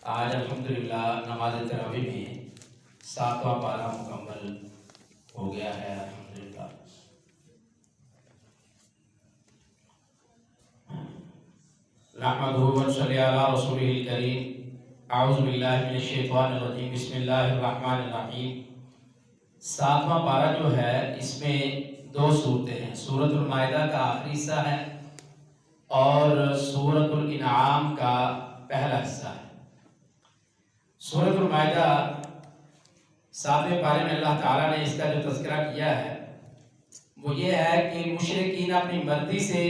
آج الحمدللہ نماز تراویح میں 7واں پارہ مکمل ہو گیا ہے الحمدللہ۔ نحمدہ ونصلی علی رسولہ الکریم۔ اعوذ باللہ من الشیطان الرجیم، بسم اللہ الرحمن الرحیم۔ 7واں پارہ جو ہے اس میں 2 صورتیں ہیں، سورۃ المائدہ کا آخری حصہ ہے اور سورۃ الانعام کا پہلا حصہ ہے۔ سورۃ المائدہ 7ویں پارے میں اللہ تعالیٰ نے اس کا جو تذکرہ کیا ہے وہ یہ ہے کہ مشرکین اپنی مرضی سے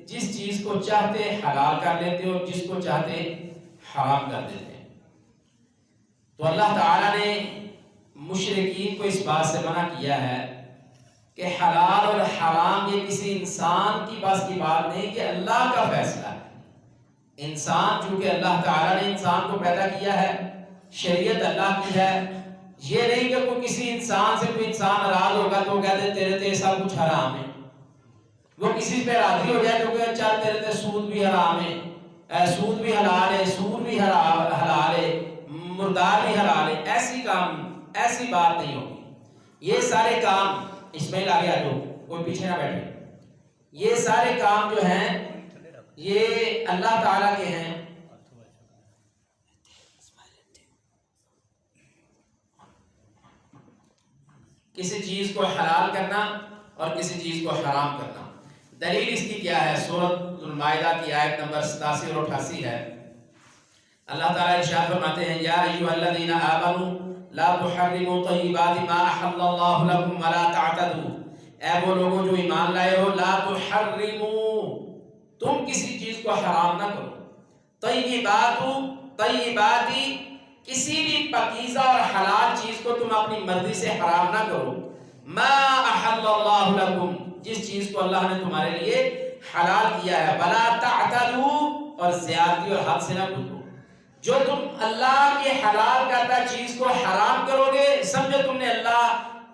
جس چیز کو چاہتے حلال کر لیتے اور جس کو چاہتے حرام کر دیتے۔ تو اللہ تعالیٰ نے مشرکین کو اس بات سے منع کیا ہے کہ حلال اور حرام یہ کسی انسان کی بس کی بات نہیں، کہ اللہ کا فیصلہ ہے۔ انسان چونکہ اللہ تعالیٰ نے انسان کو پیدا کیا ہے، شریعت اللہ کی ہے، یہ نہیں کہ کوئی کسی انسان سے کوئی انسان ناراض ہوگا تو کہتے تیرے تے سب کچھ حرام ہے۔ وہ کسی پہ راضی ہو جائے تو کہ اچھا تیرے تے سود بھی حرام ہے، سود بھی حلال ہے، سود بھی حلال ہے، مردار بھی حلال ہے۔ ایسی بات نہیں ہوگی۔ یہ سارے کام اسماعیل آگے آ جاؤ، کوئی پیچھے نہ بیٹھے، یہ سارے کام جو ہیں یہ اللہ تعالیٰ کے ہیں۔ کسی چیز کو حلال کرنا اور کسی چیز کو حرام کرنا۔ دلیل اس کی کیا ہے؟ سورۃ المائدہ کی آیت نمبر 87 اور 88 ہے۔ اللہ تعالیٰ ارشاد فرماتے ہیں یا ایھا الذین آمنوا لا تحرموا طیبات ما احل اللہ لکم ولا تعتدوا، اے وہ لوگوں جو ایمان لائے ہو، لا تحرموا، تم کسی چیز کو حرام نہ کرو، طیباتی کسی بھی پاکیزہ اور حلال چیز کو تم اپنی مرضی سے حرام نہ کرو، ما احل اللہ لکم، جس چیز کو اللہ نے تمہارے لیے حلال کیا ہے، ولا تعتدوا، اور زیادتی اور حد سے نہ گزرو۔ جو تم اللہ کے حلال کردہ چیز کو حرام کرو گے، سمجھو تم نے اللہ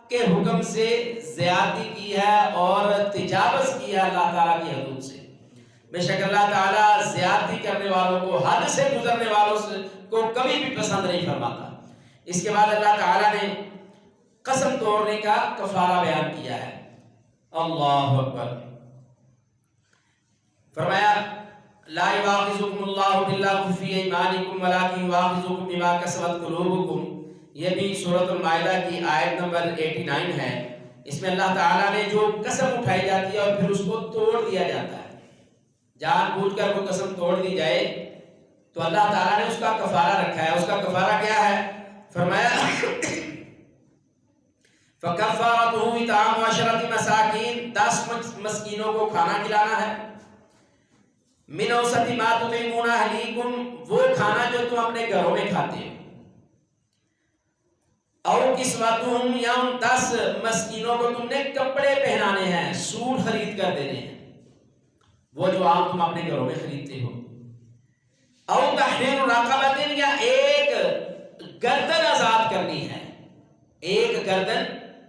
کے حکم سے زیادتی کی ہے اور تجاوز کی ہے اللہ تعالیٰ کی حدود سے۔ بے شک اللہ تعالیٰ زیادتی کرنے والوں کو، حد سے گزرنے والوں کو کبھی بھی پسند نہیں فرماتا۔ اس کے بعد اللہ تعالیٰ نے قسم توڑنے کا کفارہ بیان کیا ہے۔ اللہ اکبر۔ فرمایا لا یؤاخذکم اللہ باللغو فی ایمانکم ولکن یؤاخذکم بما کسبت قلوبکم، یہ بھی سورۃ المائدہ کی آیت نمبر 89 ہے۔ اس میں اللہ تعالیٰ نے جو قسم اٹھائی جاتی ہے اور پھر اس کو توڑ دیا جاتا ہے، جان بوجھ کر وہ قسم توڑ دی جائے تو اللہ تعالیٰ نے اس کا کفارہ رکھا ہے۔ اس کا کفارہ کیا ہے؟ فرمایا فَكَفَّارَتُهُ إِطْعَامُ 10 مساکین، 10 مسکینوں کو کھانا کھلانا ہے۔ مِنْ أَوْسَطِ مَا تُطْعِمُونَ أَهْلِيكُمْ، وہ کھانا جو تم اپنے گھروں میں کھاتے ہو۔ اور کسوتہم، یا ان 10 مسکینوں کو تم نے کپڑے پہنانے ہیں، سوٹ خرید کر دینے ہیں، وہ جو عام تم اپنے گھروں میں خریدتے ہو۔ او تحریر رقبۃ، یا ایک گردن آزاد کرنی ہے، ایک گردن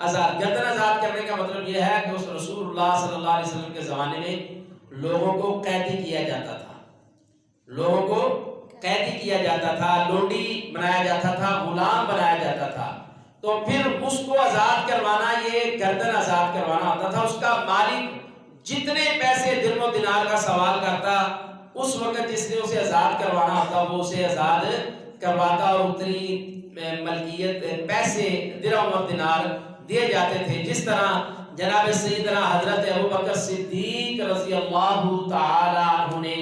آزاد کرنے کا مطلب یہ ہے کہ اس رسول اللہ صلی اللہ علیہ وسلم کے زمانے میں لوگوں کو قیدی کیا جاتا تھا، لوگوں کو قیدی کیا جاتا تھا، لونڈی بنایا جاتا تھا، غلام بنایا جاتا تھا، تو پھر اس کو آزاد کروانا، یہ گردن آزاد کروانا ہوتا تھا۔ اس کا مالک جتنے پیسے درم و دینار کا سوال کرتا، اس وقت جس نے اسے آزاد کروانا ہوتا وہ اسے آزاد کرواتا، اور اتنی ملکیت پیسے درم و دینار دیے جاتے تھے۔ جس طرح جناب سیدنا حضرت ابوبکر صدیق رضی اللہ تعالی عنہ نے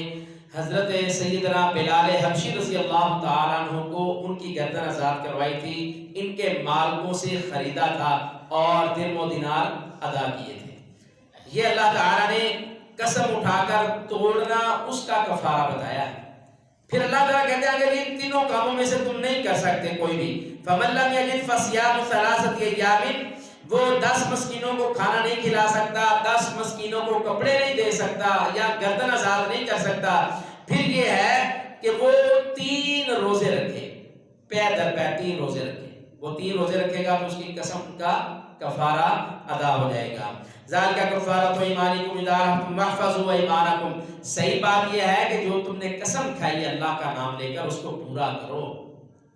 حضرت سیدنا بلال حبشی رضی اللہ تعالی عنہ کو ان کی گردن آزاد کروائی تھی، ان کے مالکوں سے خریدا تھا اور درم و دینار ادا کیے تھے۔ یہ اللہ تعالیٰ نے قسم اٹھا کر توڑنا اس کا کفارہ بتایا ہے۔ پھر اللہ تعالیٰ کہتے ہیں اگر ان تینوں کاموں میں سے تم نہیں کر سکتے کوئی بھی، فَمَن لَّمْ يَجِدْ فَصِيَامُ 3 أَيَّامٍ، وہ 10 مسکینوں کو کھانا نہیں کھلا سکتا، 10 مسکینوں کو کپڑے نہیں دے سکتا، یا گردن آزاد نہیں کر سکتا، پھر یہ ہے کہ وہ 3 روزے رکھے، پے در پے 3 روزے رکھے۔ وہ 3 روزے رکھے گا تو اس کی قسم کا کفارہ ادا ہو جائے گا۔ ذالک کفارۃ ایمانکم اذا حلفتم واحفظوا ایمانکم، صحیح بات یہ ہے کہ جو تم نے قسم کھائی اللہ کا نام لے کر اس کو پورا کرو۔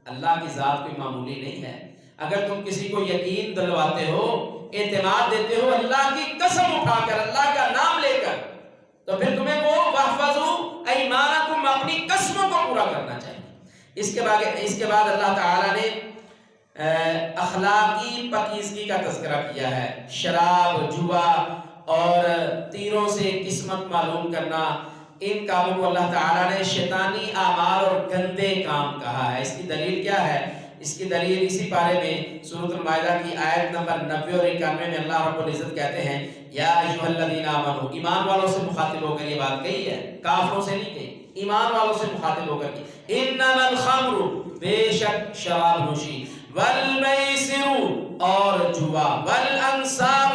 اللہ کی ذات کوئی معمولی نہیں ہے۔ اگر تم کسی کو یقین دلواتے ہو، اعتماد دیتے ہو اللہ کی قسم اٹھا کر، اللہ کا نام لے کر، تو پھر تمہیں وہ واحفظوا ایمانکم اپنی قسموں کو پورا کرنا چاہیے۔ اس کے بعد اللہ تعالیٰ نے اخلاقی پاکیزگی کا تذکرہ کیا ہے۔ شراب، جوا اور تیروں سے قسمت معلوم کرنا، ان کاموں کو اللہ تعالیٰ نے شیطانی اعمال اور گندے کام کہا ہے۔ اس کی دلیل کیا ہے؟ اس کی دلیل اسی پارے میں سورۃ المائدہ کی آیت نمبر 90 اور 91 میں اللہ رب العزت کہتے ہیں یا ایھا الذین آمنوا، ایمان والوں سے مخاطب ہو کر یہ بات کہی ہے، کافروں سے نہیں کہی، ایمان والوں سے مخاطب ہو کر کی، انما الخمر، بے شک شراب نوشی، والمیسر اور جوا، والانصاب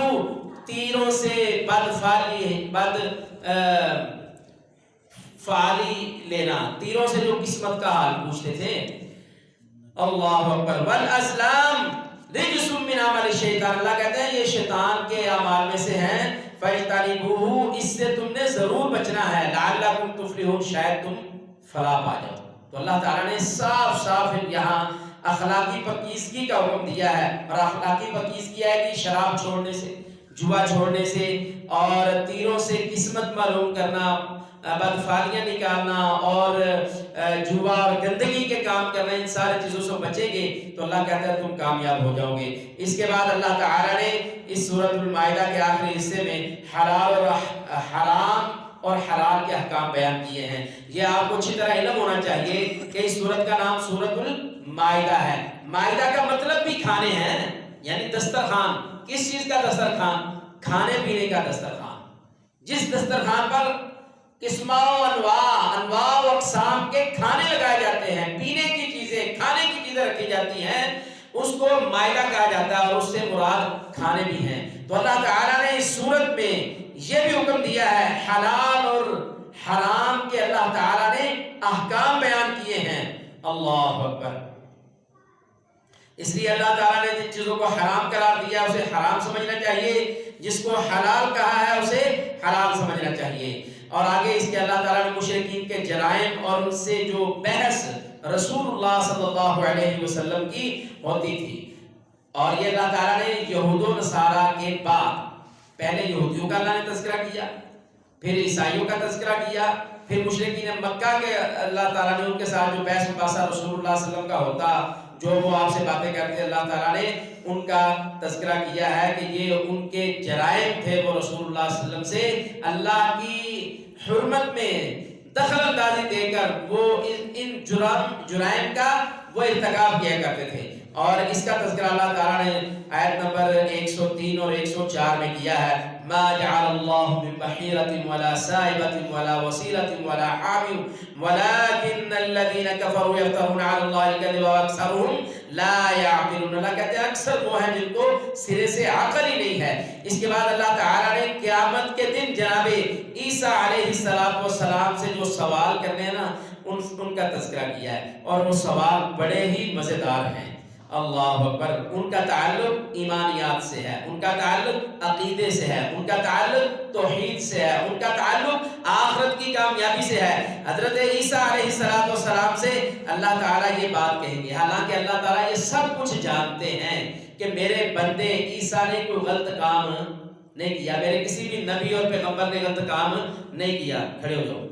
تیروں سے فعالی لینا، تیروں سے جو قسمت کا حال پوچھتے تھے، اللہ اکبر، والازلام رجس من عمل الشیطان، اللہ کہتے ہیں یہ شیطان کے اعمال میں سے ہیں، فاجتنبوہ، اس سے تم نے ضرور بچنا ہے، لعلکم تفلحون، شاید تم فلاح پا جاؤ۔ تو اللہ تعالیٰ نے صاف صاف یہاں اخلاقی پاکیزگی کا حکم دیا ہے، اور اخلاقی پاکیزگی ہے کہ شراب چھوڑنے سے، جوا چھوڑنے سے اور تیروں سے قسمت معلوم کرنا، بدفعلیاں نکالنا اور جوا اور گندگی کے کام کرنا، ان سارے چیزوں سے بچیں گے تو اللہ کہتا ہے تم کامیاب ہو جاؤ گے۔ اس کے بعد اللہ تعالیٰ نے اس سورۃ المائدہ کے آخری حصے میں حلال اور حرام اور حلال کے احکام بیان کیے ہیں۔ یہ آپ کو اچھی طرح علم ہونا چاہیے کہ اس سورت کا نام سورۃ المائدہ ہے۔ مائدہ کا مطلب بھی کھانے ہیں، یعنی دسترخوان۔ کس چیز کا دسترخوان؟ کھانے پینے کا دسترخوان۔ جس دسترخوان پر قسموں انواع و اقسام کے کھانے لگائے جاتے ہیں، پینے کی چیزیں، کھانے کی چیزیں رکھی جاتی ہیں، اس کو مائدہ کہا جاتا ہے، اور اس سے مراد کھانے بھی ہیں۔ تو اللہ تعالیٰ نے اس سورت میں یہ بھی حکم دیا ہے، حلال اور حرام کے اللہ تعالیٰ نے احکام بیان کیے ہیں۔ اللہ اکبر۔ اس لیے اللہ تعالیٰ نے جن چیزوں کو حرام قرار دیا اسے حرام سمجھنا چاہیے، جس کو حلال کہا ہے اسے حلال سمجھنا چاہیے۔ اور آگے اس کے اللہ تعالیٰ نے مشرکین کے جرائم اور ان سے جو بحث رسول اللہ صلی اللہ علیہ وسلم کی ہوتی تھی، اور یہ اللہ تعالیٰ نے یہود و نصارہ کے بعد پہلے یہودیوں کا اللہ نے تذکرہ کیا، پھر عیسائیوں کا تذکرہ کیا، پھر مشرکین مکہ کے اللہ تعالیٰ نے ان کے ساتھ جو بحث مباحثہ رسول اللہ صلی اللہ علیہ وسلم کا ہوتا، جو وہ آپ سے باتیں کرتے، اللہ تعالیٰ نے ان کا تذکرہ کیا ہے کہ یہ ان کے جرائم تھے، وہ رسول اللہ صلی اللہ علیہ وسلم سے اللہ کی حرمت میں دخل اندازی دے کر وہ ان جرائم کا وہ ارتکاب کیا کرتے تھے۔ اور اس کا تذکرہ اللہ تعالیٰ نے آیت نمبر 103 اور 104 میں کیا ہے، ما جعل اللہ من بحیرۃ ولا سائبۃ ولا وصیلۃ ولا حام ولکن الذین کفروا یفترون علی اللہ الکذب واکثرهم لا یعقلون۔ اللہ کہتے ہیں اکثر وہ ہیں جن کو سرے سے عقل ہی نہیں ہے۔ اس کے بعد اللہ تعالیٰ نے قیامت کے دن جناب عیسیٰ علیہ السلام سے جو سوال کرنے ہیں نا، ان کا تذکرہ کیا ہے، اور وہ سوال بڑے ہی مزیدار ہیں۔ اللہ اکبر۔ ان کا تعلق ایمانیات سے ہے، ان کا تعلق عقیدے سے ہے، ان کا تعلق توحید سے ہے، ان کا تعلق آخرت کی کامیابی سے ہے۔ حضرت عیسیٰ علیہ السلام سے اللہ تعالیٰ یہ بات کہیں گے، حالانکہ اللہ تعالیٰ یہ سب کچھ جانتے ہیں کہ میرے بندے عیسیٰ نے کوئی غلط کام نہیں کیا، میرے کسی بھی نبی اور پیغمبر نے غلط کام نہیں کیا، کھڑے ہو جاؤ۔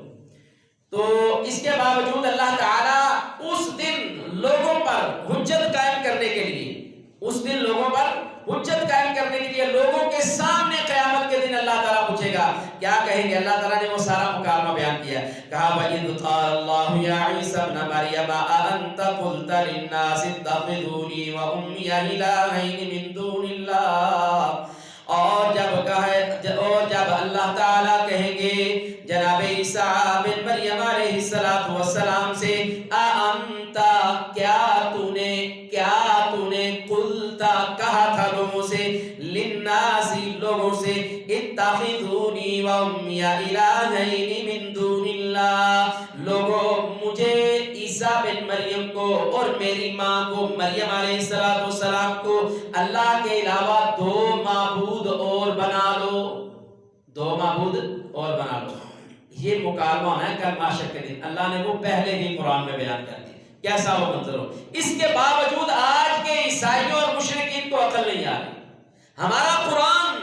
تو اس کے باوجود اللہ تعالیٰ اس دن لوگوں پر حجت قائم کرنے کے لیے، اس دن لوگوں پر حجت قائم کرنے کے لیے لوگوں کے سامنے قیامت کے دن اللہ تعالیٰ پوچھے گا، کیا کہیں گے؟ اللہ تعالیٰ نے وہ سارا مکالمہ بیان کیا، کہا وَإِذْ قَالَ اللَّهُ يَا عِيسَى ابْنَ مَرْيَمَ أَأَنْتَ قُلْتَ لِلنَّاسِ اتَّخِذُونِي وَأُمِّيَ إِلَٰهَيْنِ مِن دُونِ اللَّهِ۔ اور جب اللہ تعالیٰ کہیں گے جناب عیسیٰ بن مریم علیہ السلام سے، اَأَنْتَ کیا تو نے قلتا کہا تھا لوگوں سے، للناس لوگوں سے، اتخذونی وَأُمِّيَ إِلَٰهَيْنِ مِن دُونِ اللَّهِ، لوگوں مجھے عیسیٰ بن بن مریم کو اور میری ماں کو مریم علیہ السلام کو اللہ کے علاوہ دو معبود اور بنا لو، دو معبود اور بنا لو۔ یہ مکالمہ ہونا ہے کل محشر کے دن، اللہ نے وہ پہلے ہی قرآن میں بیان کر دی کیسا وہ منظر ہو۔ اس کے باوجود آج کے عیسائیوں اور مشرکین کو عقل نہیں آ رہی۔ ہمارا قرآن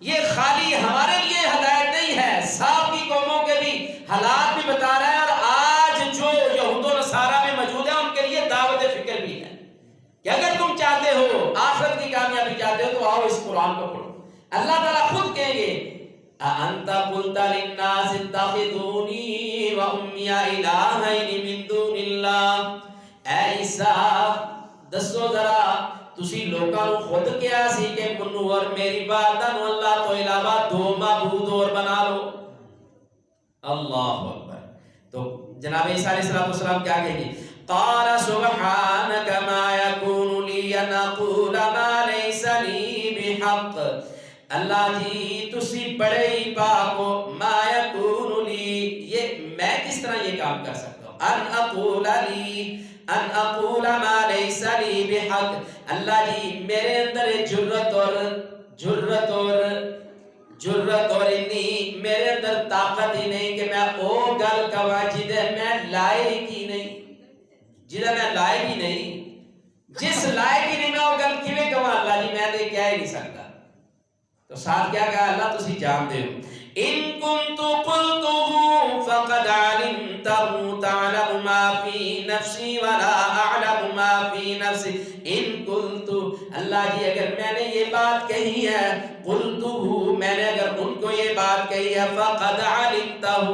یہ خالی ہمارے لیے ہدایت نہیں ہے، صاحب کی قوموں کے بھی حالات بھی بتا رہا ہے، اور آج جو یہود و نصارہ میں موجود ہیں ان کے لیے دعوت فکر بھی ہے کہ اگر تم چاہتے ہو آخرت کی کامیابی چاہتے ہو تو آؤ اس قرآن کو پڑھو۔ اللہ تعالیٰ خود کہیں گے أَأَنْتَ قُلْتَ لِلنَّاسِ اتَّخِذُونِي وَأُمِّيَ إِلَٰهَيْنِ مِن دُونِ اللَّهِ۔ اے عیسیٰ دسو ذرا تسی لوکاں نو خود کیا سی کہ منو اور میری والدہ نو اللہ تو علاوہ دو معبود اور بنا لو۔ اللہ اکبر۔ تو جناب عیسیٰ علیہ السلام کیا کہیں گے؟ قَالَ سُبْحَانَكَ مَا يَكُونُ لِي أَنْ أَقُولَ مَا لَيْسَ لِي بِحَقٍّ۔ اللہ جی تسی بڑے ہی پاک ہو، ما یکون لی، یہ میں کس طرح یہ کام کر سکتا ہوں، ان اقول ما لیس لی بحق۔ اللہ جی میرے اندر جرت اور انی میرے اندر طاقت ہی نہیں کہ میں او گل کہاں جدے میں لائق ہی نہیں، جس لائق ہی نہیں میں او گل کیویں کہاں، اللہ جی میں کہہ ہی نہیں سکتا۔ تو ساتھ کیا کہا اللہ تسی جانتے ہو، ان کنت قلته فقد علمته تعلم ما في نفسي ولا اعلم ما في نفسك۔ ان قلت، اللہ جی اگر میں نے یہ بات کہی ہے، قلته میں نے اگر ان کو یہ بات کہی ہے، فقد علمته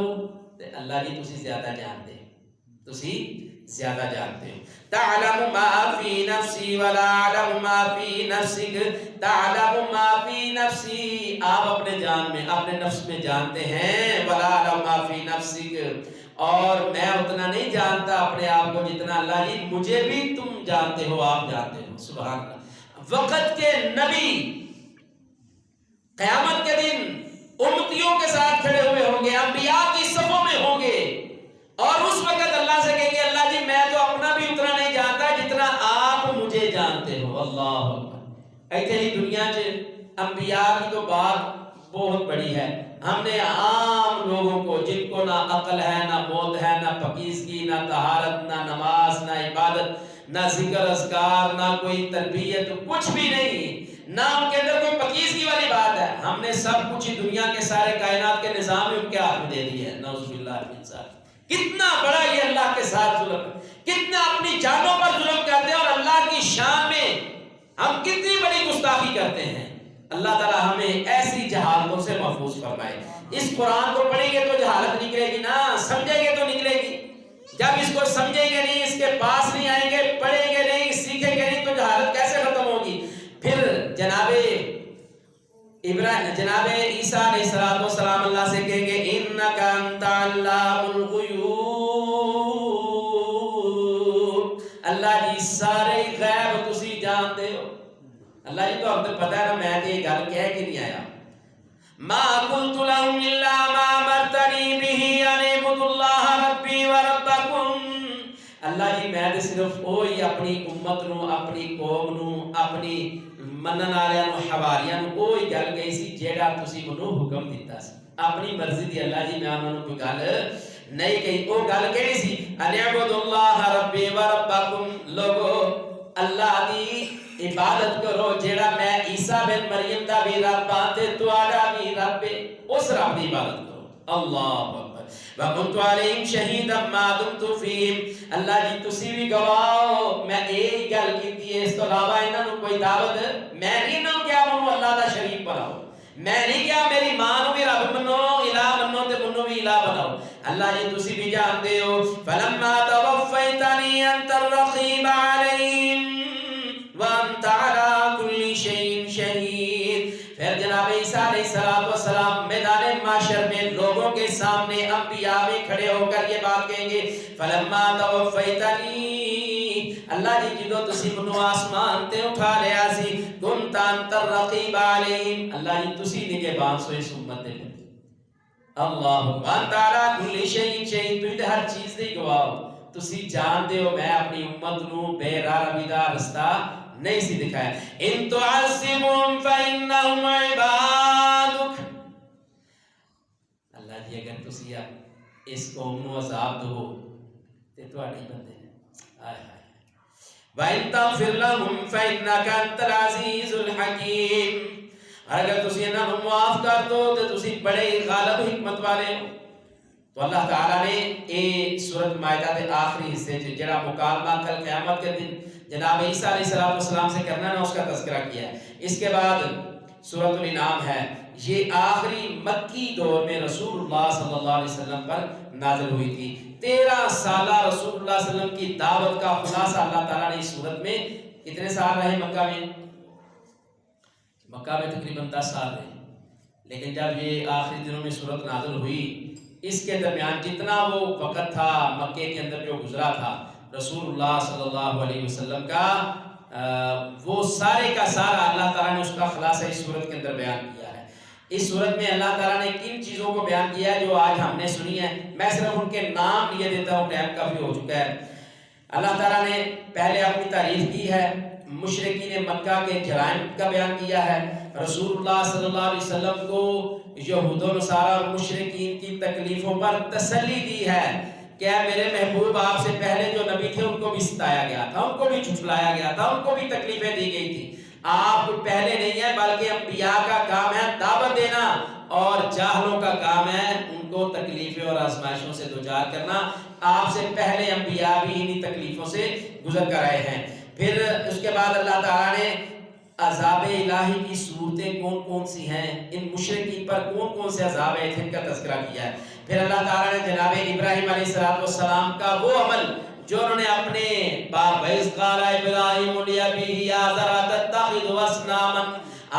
اللہ جی تسی زیادہ جانتے ہیں، تسی زیادہ جانتے ہو۔ تعلم ما فی نفسی ولا اعلم ما فی نفسک، تعلم ما فی نفسی آپ اپنے جان میں اپنے نفس میں جانتے ہیں، ولا اعلم ما فی نفسک اور میں اتنا نہیں جانتا اپنے آپ کو جتنا اللہ جی مجھے بھی تم جانتے ہو، آپ جانتے ہو۔ سبحان اللہ۔ وقت کے نبی قیامت کے دن امتیوں کے ساتھ کھڑے ہوئے ہوں گے، انبیاء کی صفوں میں ہوں گے، اور اس وقت اللہ سے کہیں گے اللہ جی میں تو اپنا بھی اتنا نہیں جانتا جتنا آپ مجھے جانتے ہو۔ اللہ اکبر۔ ایسے ہی دنیا چ انبیاء کی تو بات بہت بڑی ہے، ہم نے عام لوگوں کو جن کو نہ عقل ہے، نہ موت ہے، نہ پاکیزگی، نہ طہارت، نہ نماز، نہ عبادت، نہ ذکر اذکار، نہ کوئی تربیت، کچھ بھی نہیں، نہ ان کے اندر کوئی پاکیزگی والی بات ہے، ہم نے سب کچھ ہی دنیا کے سارے کائنات کے نظام ان کے ہاتھ میں دے دی ہے، نعوذ باللہ من ذالک۔ کتنا بڑا یہ اللہ کے ساتھ ظلم ہے، کتنا اپنی جانوں پر ظلم کرتے ہیں، اور اللہ کی شان میں ہم کتنی بڑی گستاخی کرتے ہیں۔ اللہ تعالیٰ ہمیں ایسی جہالتوں سے محفوظ فرمائے۔ اس قرآن کو پڑھیں گے تو جہالت نکلے گی نا، سمجھیں گے تو نکلے گی، جب اس کو سمجھیں گے نہیں، اس کے پاس نہیں آئیں گے، پڑھیں گے نہیں، سیکھیں گے نہیں، تو جہالت کیسے ختم ہوگی؟ پھر جناب عیسیٰ علیہ السلام اللہ سے کہیں گے انک انت علام الغیوب، اللہ جی سارے غیب تسی جانتے ہو۔ اللہ جی تو اب تک پتا ہے نا میں تو یہ گل کہہ کے نہیں آیا، ما قلت لهم الا ما امرتنی به ان اعبدوا اللہ ربی وربکم۔ اللہ جی میں صرف وہی اپنی امت نو، اپنی قوم نو، اپنی منن والے نو، حواریاں نو وہی گل کہی سی جیڑا تسی منو حکم دیتا سی، اپنی مرضی دی اللہ جی میں انہاں نو کوئی گل نہیں کہی۔ وہ گل کہڑی سی؟ ان اعبدوا اللہ ربی وربکم، لوگو اللہ دی عبادت کرو جیڑا میں عیسیٰ بن مریم دا بھی رب ہاں تے تہاڈا بھی رب ہے، اس رب دی عبادت کرو۔ اللہ اکبر۔ وَكُنْتُ عَلَيْهِمْ شَهِيدًا مَا دُمْتُ فِيهِمْ، اللہ جی تسی بھی گواہ میں ایک گل کیتی ہے، اس تو علاوہ انہاں نو کوئی دعوت میں نہیں انہاں کیا منو اللہ دا شریک بناؤ، میں نہیں کیا میری ماں نو بھی رب منو، الہ منو تے منو بھی الہ بناؤ۔ اللہ جی تسی بھی جانتے ہو فَلَمَّا تَوَفَّيْتَنِي أَنْتَ الرَّقِيبَ عَلَيْهِمْ وَأَنْتَ عَلَىٰ كُلِّ شَيْءٍ شَهِيدٌ۔ پھر جناب عیسیٰ علیہ السلام میدان محشر میں لوگوں کے سامنے انبیاء میں کھڑے ہو کر یہ بات کہیں گے فَلَمَّا تَوَفَّيْتَنِي، اللہ جی جدو تسی منو آسمان تے اٹھا لیا سی، كُنْتَ أَنْتَ الرَّقِيبَ عَلَيْهِمْ، اللہ جی تسی نگہبان سوئے سمت دے اللہ وَأَنْتَ عَلَىٰ كُلِّ شَيْءٍ شَهِيدٌ، تو ہر چیز دی گواہ، تسی جان دے ہو میں اپنی امت نو بے راہ رویدہ رستہ نہیں سی دکھایا. ان تعذبهم فانهم عبادک، اللہ جی اگر تسی اس قوم نو عذاب دو تے تواڈے بندے نے. ہائے ہائے. وَإِن تَغْفِرْ لَهُمْ فَإِنَّكَ أَنْتَ الْعَزِيزُ الْحَكِيمُ، اگر تسی انہاں نوں معاف کر دو تے تسی بڑے غالب حکمت والے ہو. تو اللہ تعالیٰ نے یہ سورۃ مائدہ دے آخری حصے جڑا مکالمہ کل قیامت کے دن جناب عیسیٰ علیہ السلام سے کرنا ہے اس کا تذکرہ کیا ہے. اس کے بعد سورۃ الانعام ہے. یہ آخری مکی دور میں رسول اللہ صلی اللہ علیہ وسلم پر نازل ہوئی تھی. 13 سالہ رسول اللہ صلی اللہ علیہ وسلم کی دعوت کا خلاصہ اللہ تعالیٰ نے اس صورت میں. کتنے سال رہے مکہ میں؟ مکہ میں تقریباً 10 سال رہے. لیکن جب یہ آخری دنوں میں صورت نازل ہوئی اس کے درمیان جتنا وہ وقت تھا مکے کے اندر جو گزرا تھا رسول اللہ صلی اللہ علیہ وسلم کا وہ سارے کا سارا اللہ تعالیٰ نے اس کا خلاصہ اس صورت کے اندر بیان کیا ہے. اس صورت میں اللہ تعالیٰ نے کن چیزوں کو بیان کیا ہے جو آج ہم نے سنی ہے. میں صرف ان کے نام لیے دیتا ہوں، ٹائم کافی ہو چکا ہے. اللہ تعالیٰ نے پہلے اپنی تعریف کی ہے، مشرکین مکہ کے جرائم کا بیان کیا ہے، رسول اللہ صلی اللہ علیہ وسلم کو یہود و نصارہ اور مشرکین کی تکلیفوں پر تسلی دی ہے کہ میرے محبوب آپ سے پہلے جو نبی تھے ان کو بھی ستایا گیا تھا، ان کو بھی جھٹلایا گیا تھا، ان کو بھی تکلیفیں دی گئی تھی. آپ پہلے نہیں ہیں بلکہ انبیاء کا کام ہے دعوت دینا اور جاہلوں کا کام ہے ان کو تکلیفیں اور آزمائشوں سے دوچار کرنا. آپ سے پہلے انبیاء بھی انہی تکلیفوں سے گزر کر آئے ہیں. پھر اس کے بعد اللہ تعالیٰ نے عذاب الہی کی صورتیں کون کون سی ہیں، ان مشرکین پر کون کون سے عذاب ہیں جن کا تذکرہ کیا ہے. پھر اللہ تعالیٰ نے جناب ابراہیم علیہ السلام کا وہ عمل جو انہوں نے اپنے باپ وَإِذْ قَالَ إِبْرَاهِيمُ لِأَبِيهِ آزَرَ تَتَّخِذُ أَصْنَامًا،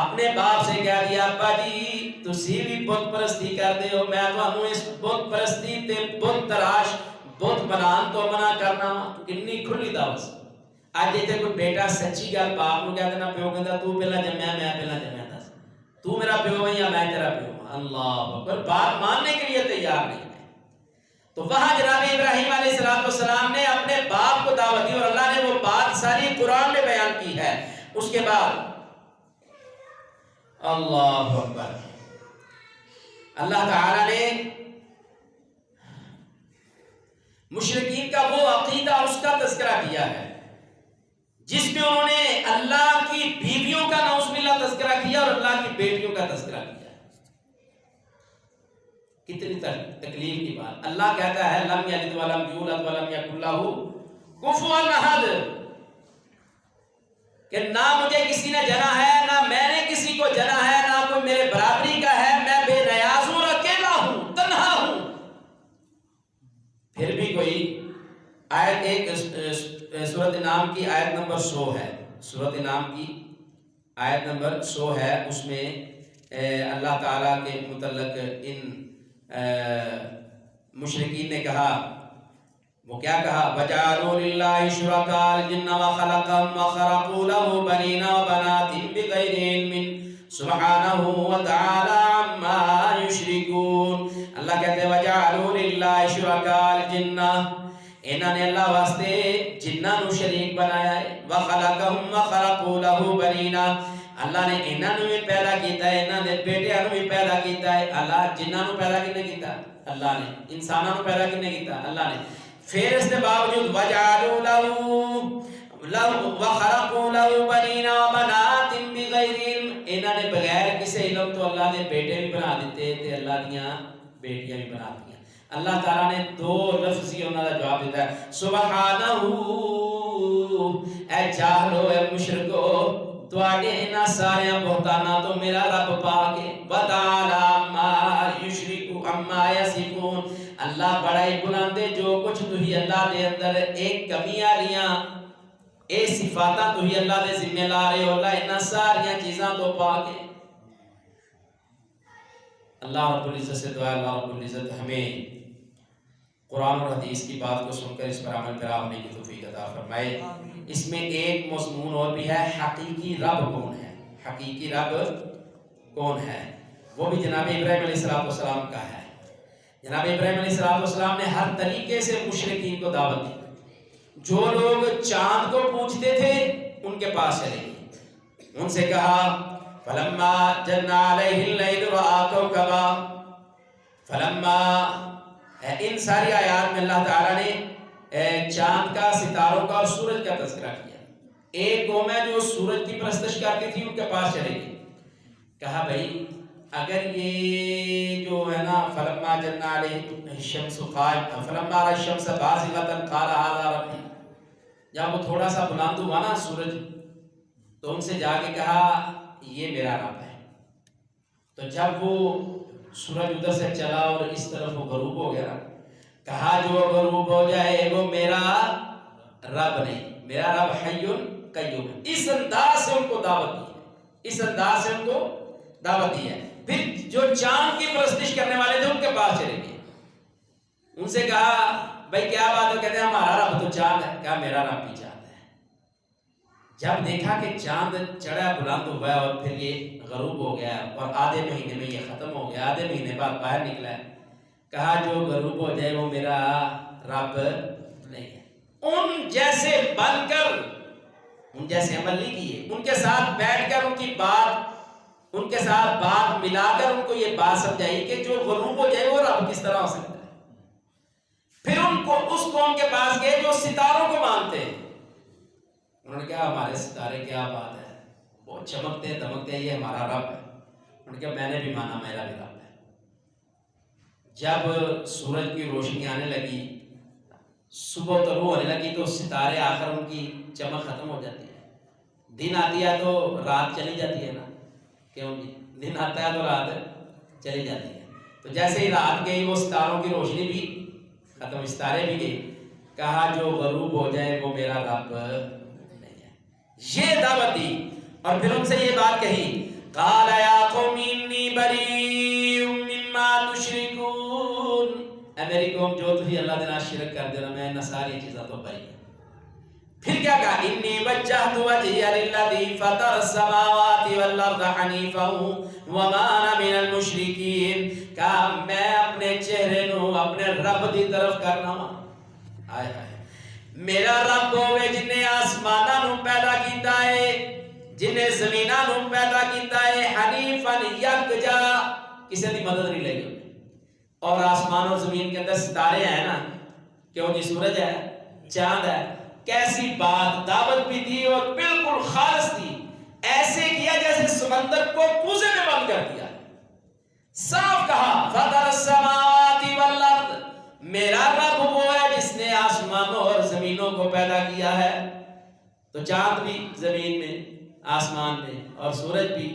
اپنے باپ سے کہہ دیا ابا جی تسی بھی بت پرستی کر دے ہو، میں تانوں اس بت پرستی تے بت تراش بت بنان تو منع کرنا. کنی کھلی دعوت. اج ایتھے کوئی بیٹا سچی گل باپ نو کہہ دینا پیو کہندا تو پہلا جمیا میں پہلا جمیا، دس تو میرا پیو ہے یا میں تیرا پیو. اللہ اکبر. بات ماننے کے لیے تیار نہیں ہے. تو وہاں جناب ابراہیم علیہ السلام نے اپنے باپ کو دعوت دی اور اللہ نے وہ بات ساری قرآن میں بیان کی ہے. اس کے بعد اللہ اکبر اللہ تعالی نے مشرکین کا وہ عقیدہ اس کا تذکرہ کیا ہے جس میں انہوں نے اللہ کی بیویوں کا نعوذ باللہ تذکرہ کیا اور اللہ کی بیٹیوں کا تذکرہ کیا. کتنی تکلیف کی بات. اللہ کہتا ہے لم یلد ولم یولد ولم یکن لہ کفوا احد، کہ نہ مجھے کسی نے جنا ہے نہ میں نے کسی کو جنا ہے نہ کوئی میرے برابری کا ہے، میں بے نیاز ہوں، اکیلا ہوں، تنہا ہوں. پھر بھی کوئی آیت ایک سورۃ انعام کی آیت نمبر 100 ہے، سورۃ انعام کی آیت نمبر 100 ہے. اس میں اللہ تعالیٰ کے متعلق ان مشرکین نے کہا، وہ کیا کہا، وَجَعَلُوا لِلَّهِ شُرَكَاءَ الْجِنَّ وَخَلَقَهُمْ وَخَرَقُوا لَهُ بَنِينَ وَبَنَاتٍ بِغَيْرِ عِلْمٍ سُبْحَانَهُ وَتَعَالَى عَمَّا يُشْرِكُونَ. اللہ کہتے ہیں وَجَعَلُوا لِلَّهِ شُرَكَاءَ الْجِنَّ، انہوں نے اللہ واسطے جنہ نو شریک بنایا ہے. وَخَلَقَهُمْ وَخَرَقُوا لَهُ بَنِينَ، اللہ نے انہاں نو بھی پیدا کیتا ہے، انہاں نے بیٹیاں نو بھی پیدا کیتا ہے. اللہ جنہاں نو پیدا کنے کیتا؟ اللہ نے. انساناں نو پیدا کنے کیتا؟ اللہ نے. پھر اس کے باوجود وَجَعَلُوا لَهُ وَخَرَقُوا لَهُ بَنِينَ وَبَنَاتٍ بِغَيْرِ عِلْمٍ، انہاں نے بغیر کسی علم تو اللہ نے بیٹے بھی بنا دیتے تے اللہ دیاں بیٹیاں بھی بنا دیا. اللہ تعالیٰ نے 2 لفظی انہاں دا جواب دیتا ہے، سبحانہ، اے جاہلو اے مشرکو تواڈے انہاں سارے بہتاناں تو میرا رب پاک ہے. وَتَعَالَى عَمَّا يُشْرِكُونَ عَمَّا يَصِفُونَ، اللہ بڑا ہی بلند ہے جو کچھ تھی اللہ دے اندر ایک کمیاں لیاں اے صفاتاں تھی اللہ دے ذمہ لا رہے ہو، اللہ انہاں ساریاں چیزاں تو پاک ہے. اللہ رب العزت سے دعا ہے اللہ رب العزت ہمیں قرآن اور حدیث کی بات کو سن کر اس پر عمل پیرا ہونے کی توفیق عطا فرمائے. اس میں ایک مضمون اور بھی ہے، حقیقی رب کون ہے. حقیقی رب کون ہے؟ وہ بھی جناب ابراہیم علیہ السلام کا ہے. جناب ابراہیم علیہ السلام نے ہر طریقے سے مشرکین کو دعوت دی. جو لوگ چاند کو پوجتے تھے ان کے پاس چلے گئے، ان سے کہا فلما جن علیہ اللیل رأى کوکبا، فلما، ان ساری آیات میں اللہ تعالیٰ نے چاند کا، ستاروں کا اور سورج کا تذکرہ کیا۔ ایک قوم ہے جو سورج کی پرستش کرتی تھی، ان کے پاس چلے گئے، کہا بھائی اگر یہ جو ہے نا فلما جن علیہ الشمس قائم فلما رأى الشمس بازغة قال هذا ربی، جب وہ تھوڑا سا بلند ہوا نا سورج، تو ان سے جا کے کہا یہ میرا رب ہے۔ تو جب وہ سورج ادھر سے چلا اور اس طرف وہ غروب ہو گیا، کہا جو غروب ہو جائے وہ میرا رب نہیں، میرا رب حی قیوم ہے۔ اس انداز سے ان کو دعوت دی ہے، اس انداز سے ان کو دعوت دی ہے۔ پھر جو چاند کی پرستش کرنے والے تھے ان کے پاس چلے گئے، ان سے کہا بھائی کیا بات ہے؟ کہتے ہیں ہمارا رب تو چاند ہے۔ کہا میرا رب بھی چاند ہے۔ جب دیکھا کہ چاند چڑھا بلند ہوا ہے اور پھر یہ غروب ہو گیا اور آدھے مہینے میں یہ ختم ہو گیا، آدھے مہینے بعد باہر نکلا ہے، کہا جو غروب ہو جائے وہ میرا رب نہیں ہے۔ ان جیسے بن کر، ان جیسے عمل نہیں کیے، ان کے ساتھ بیٹھ کر ان کی بات، ان کے ساتھ بات ملا کر ان کو یہ بات سمجھائی کہ جو غروب ہو جائے وہ رب کس طرح ہو سکتا ہے۔ پھر ان کو اس قوم کے پاس گئے جو ستاروں کو مانتے ہیں، انہوں نے کہا ہمارے ستارے کیا بات ہے، بہت چمکتے ہیں دمکتے ہیں، یہ ہمارا رب ہے۔ انہوں نے کہا میں نے بھی مانا، میرا بھی رب ہے۔ جب سورج کی روشنی آنے لگی، صبح طلوع ہونے لگی، تو ستارے آ کر ان کی چمک ختم ہو جاتی ہے۔ دن آتی ہے تو رات چلی جاتی ہے نا، کیوں جی؟ دن آتا ہے تو رات چلی جاتی ہے۔ تو جیسے ہی رات گئی وہ ستاروں کی روشنی بھی ختم، ستارے بھی گئی۔ کہا جو غروب ہو جائے وہ میرا رب نہیں ہے۔ یہ دعوت دی اور پھر ان سے یہ بات کہی، قال یا قوم انی بریء مما تشرکون، اے میری قوم جو تھی اللہ دینا شرک کر دینا، میں ان ساری چیزیں تو بری ہے۔ پھر کیا کہا، انی وجہت وجہی للذی فطر السماوات والارض حنیفا وما انا من المشرکین، کہا میں اپنے چہرے نو اپنے رب دی طرف کرنا وا۔ آئے آئے میرا رب ہوئے جنہیں آسمانہ نو پیدا کیتا ہے، جنہیں زمینہ نو پیدا کیتا ہے، حنیفاً یکجا، کسی دی مدد نہیں لگی۔ اور آسمان اور زمین کے اندر ستارے ہیں نا، کیوں جی؟ سورج ہے، چاند ہے۔ کیسی بات، دعوت بھی دی اور بالکل خالص تھی، ایسے کیا جیسے سمندر کو کوزے میں بند کر دیا۔ صاف کہا فطر السماوات والارض، میرا رب وہ ہے جس نے آسمانوں اور زمینوں کو پیدا کیا ہے۔ تو چاند بھی زمین میں، آسمان میں، اور سورج بھی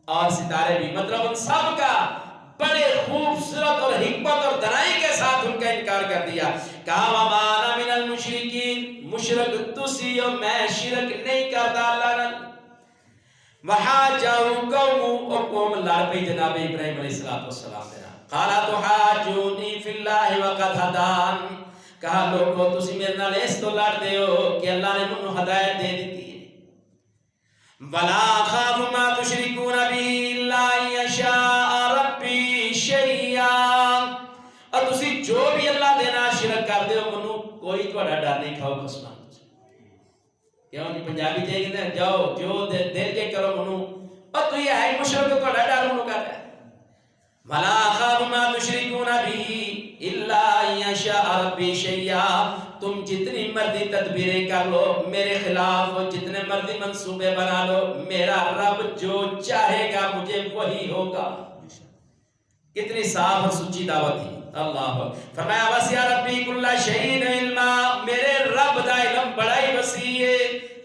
اور ستارے بھی، مطلب ان سب کا بڑے خوبصورت اور حکمت اور دنائی کے ساتھ ان کا انکار کر دیا۔ کہا وما انا من المشرکین، مشرک تسی ہو، میں شرک نہیں کرتا اللہ نے۔ وحاجہ قوم، اور قوم لڑ پئی جناب ابراہیم علیہ السلام دینا۔ قالا تحاجونی فی اللہ وقد ہدان، کہا لوگو تسی میرے نال اس تو لڑ دے ہو کہ اللہ نے منو ہدایت دے دیتی ہے۔ ولا اخاف ما تشرکون به الا ان یشاء ربی شیئا، اور تسی جو بھی اللہ دینا شرک کر دے ہو منو کوئی تہاڈا ڈر نہیں کھاؤ قسم۔ کیوں نہیں پنجابی جائے گی جاؤ جو دل کے کرو منو، اور تو یہ ہے مشرک تو تہاڈا ڈر منو کر ہے۔ ولا اخاف ما تشرکون به الا ان یشاء ربی شیئا، تم جتنی مرضی تدبیریں کر لو میرے خلاف، جتنے مرضی منصوبے بنا لو، میرا رب جو چاہے گا مجھے وہی ہوگا۔ کتنی صاف اور سچی دعوت تھی۔ اللہ فرمایا وسع ربی کل شیء علما، میرے رب دا علم بڑا ہی وسیع ہے۔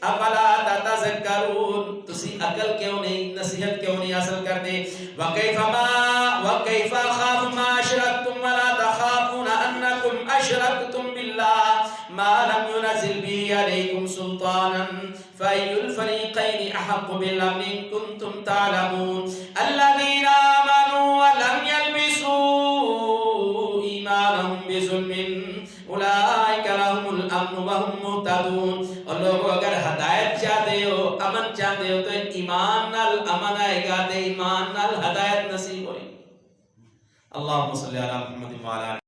افلا تتذکرون، تسی عقل کیوں نہیں، نصیحت کیوں نہیں حاصل کرتے؟ وکیف اخاف ما اشرکتم ولا تخافون انکم اشرکتم باللہ ما لم ينزل به علیکم سلطانا فأی الفریقین احق بالامن ان کنتم تعلمون الذین آمنوا ولم يلبسوا ایمانهم بظلم اولئک لهم الامن وهم مہتدون۔ اور لوگوں اگر ہدایت چاہتے ہو، امن چاہتے ہو، تو ایمان نال امن آئے گا، تے ایمان نال ہدایت نصیب ہوئی۔ اللہم صلی علی محمد وعلی